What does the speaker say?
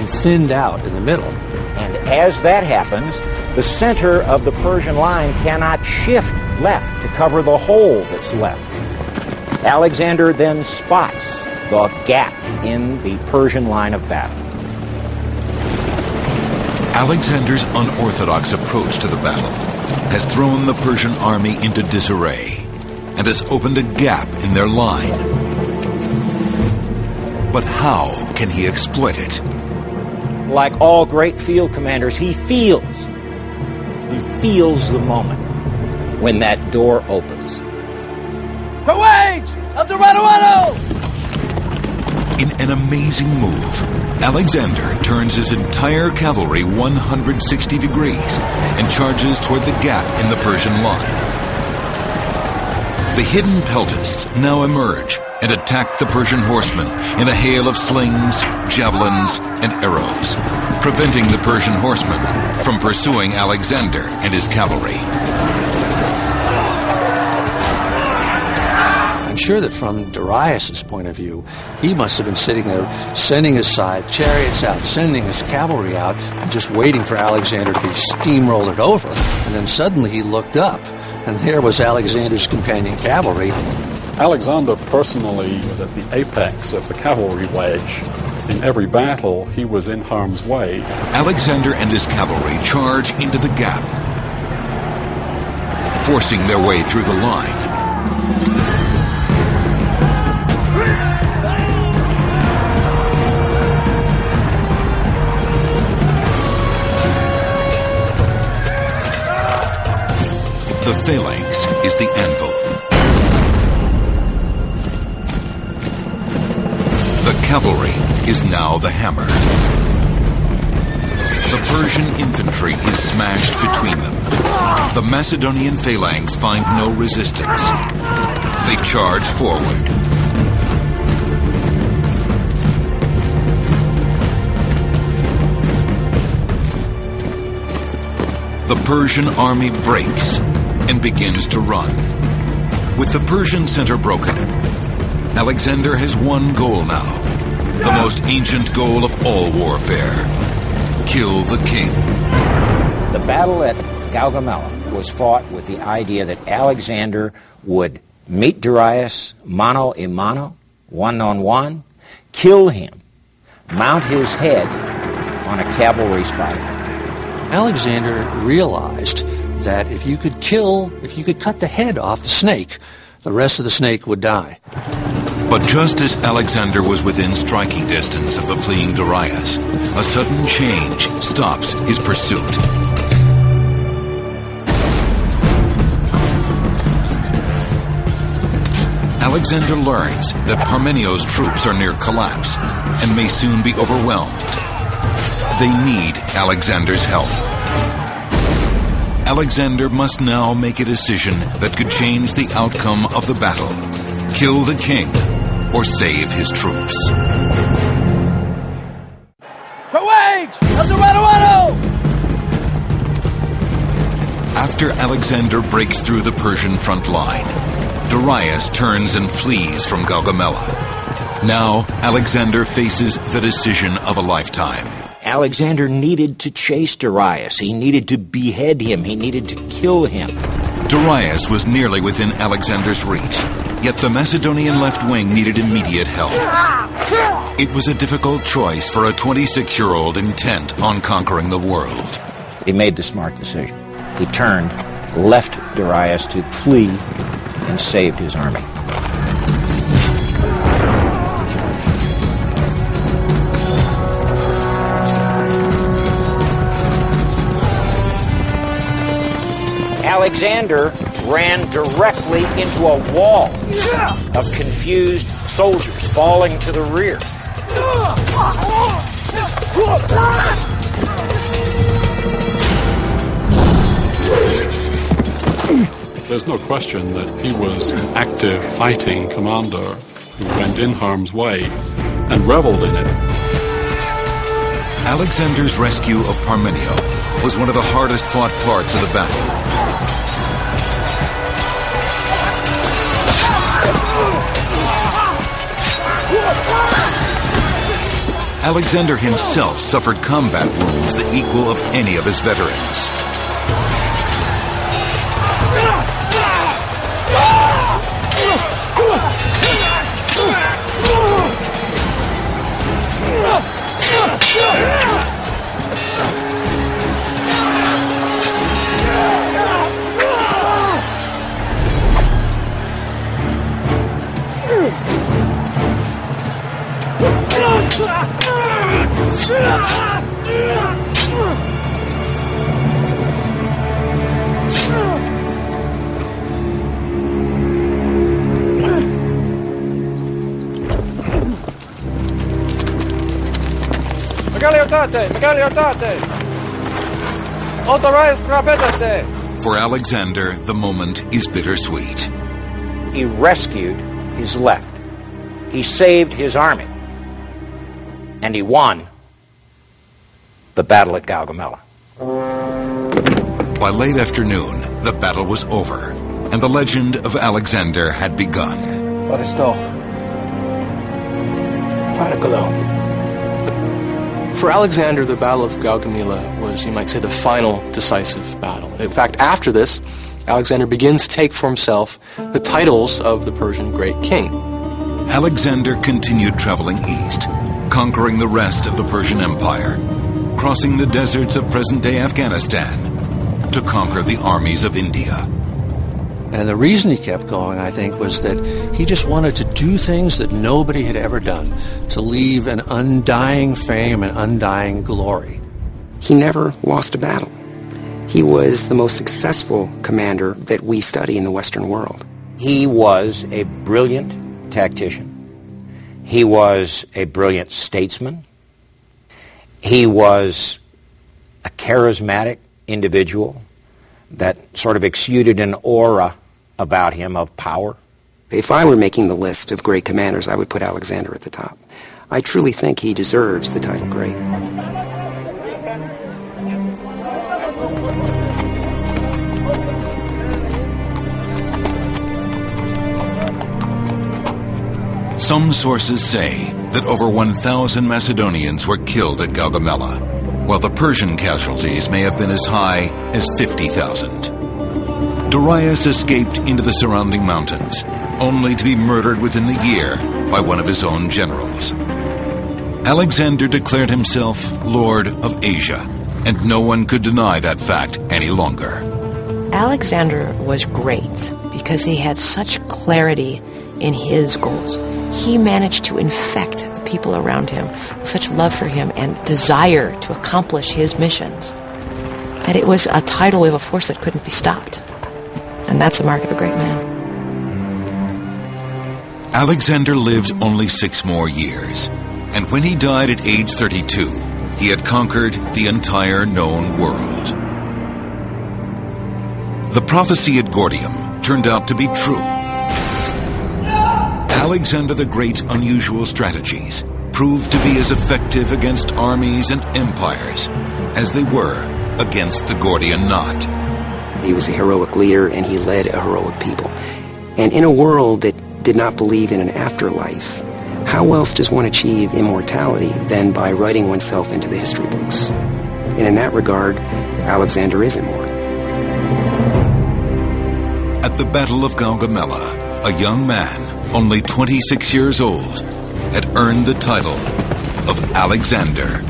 line thinned out in the middle. And as that happens, the center of the Persian line cannot shift left to cover the hole that's left. Alexander then spots the gap in the Persian line of battle. Alexander's unorthodox approach to the battle has thrown the Persian army into disarray and has opened a gap in their line. But how can he exploit it? Like all great field commanders, he feels the moment when that door opens. Courage! El Dorado! In an amazing move, Alexander turns his entire cavalry 160 degrees and charges toward the gap in the Persian line. The hidden peltasts now emerge and attack the Persian horsemen in a hail of slings, javelins, and arrows, preventing the Persian horsemen from pursuing Alexander and his cavalry. I'm sure that from Darius' point of view, he must have been sitting there sending his side chariots out, sending his cavalry out, and just waiting for Alexander to be steamrolled over. And then suddenly he looked up, and there was Alexander's companion cavalry. Alexander personally was at the apex of the cavalry wedge. In every battle, he was in harm's way. Alexander and his cavalry charge into the gap, forcing their way through the line. The phalanx is the anvil. The cavalry is now the hammer. The Persian infantry is smashed between them. The Macedonian phalanx find no resistance. They charge forward. The Persian army breaks and begins to run. With the Persian center broken, Alexander has one goal now, the most ancient goal of all warfare: kill the king. The battle at GUAGAMELA was fought with the idea that Alexander would meet Darius mano a mano, one-on-one, kill him, mount his head on a cavalry spike. Alexander realized that if you could cut the head off the snake, the rest of the snake would die. But just as Alexander was within striking distance of the fleeing Darius, a sudden change stops his pursuit. Alexander learns that Parmenio's troops are near collapse and may soon be overwhelmed. They need Alexander's help. Alexander must now make a decision that could change the outcome of the battle: kill the king or save his troops. Courage! El Dorado! After Alexander breaks through the Persian front line, Darius turns and flees from GUAGAMELA. Now, Alexander faces the decision of a lifetime. Alexander needed to chase Darius. He needed to behead him. He needed to kill him. Darius was nearly within Alexander's reach, yet the Macedonian left wing needed immediate help. It was a difficult choice for a 26-year-old intent on conquering the world. He made the smart decision. He turned, left Darius to flee, and saved his army. Alexander ran directly into a wall of confused soldiers falling to the rear. There's no question that he was an active fighting commander who went in harm's way and reveled in it. Alexander's rescue of Parmenio was one of the hardest fought parts of the battle. Alexander himself suffered combat wounds the equal of any of his veterans. For Alexander, the moment is bittersweet. He rescued his left. He saved his army. And he won the battle at Gaugamela. By late afternoon, the battle was over, and the legend of Alexander had begun. For Alexander, the Battle of Gaugamela was, you might say, the final decisive battle. In fact, after this, Alexander begins to take for himself the titles of the Persian great king. Alexander continued traveling east, conquering the rest of the Persian Empire, crossing the deserts of present-day Afghanistan to conquer the armies of India. And the reason he kept going, I think, was that he just wanted to do things that nobody had ever done, to leave an undying fame and undying glory. He never lost a battle. He was the most successful commander that we study in the Western world. He was a brilliant tactician. He was a brilliant statesman. He was a charismatic individual that sort of exuded an aura about him of power. If I were making the list of great commanders, I would put Alexander at the top. I truly think he deserves the title great. Some sources say that over 1,000 Macedonians were killed at Gaugamela, while the Persian casualties may have been as high as 50,000. Darius escaped into the surrounding mountains, only to be murdered within the year by one of his own generals. Alexander declared himself Lord of Asia, and no one could deny that fact any longer. Alexander was great because he had such clarity in his goals. He managed to infect the people around him with such love for him and desire to accomplish his missions that it was a tidal wave of force that couldn't be stopped. And that's the mark of a great man. Alexander lived only 6 more years, and when he died at age 32, he had conquered the entire known world. The prophecy at Gordium turned out to be true. Alexander the Great's unusual strategies proved to be as effective against armies and empires as they were against the Gordian knot. He was a heroic leader, and he led a heroic people. And in a world that did not believe in an afterlife, how else does one achieve immortality than by writing oneself into the history books? And in that regard, Alexander is immortal. At the Battle of Gaugamela, a young man, only 26 years old, had earned the title of Alexander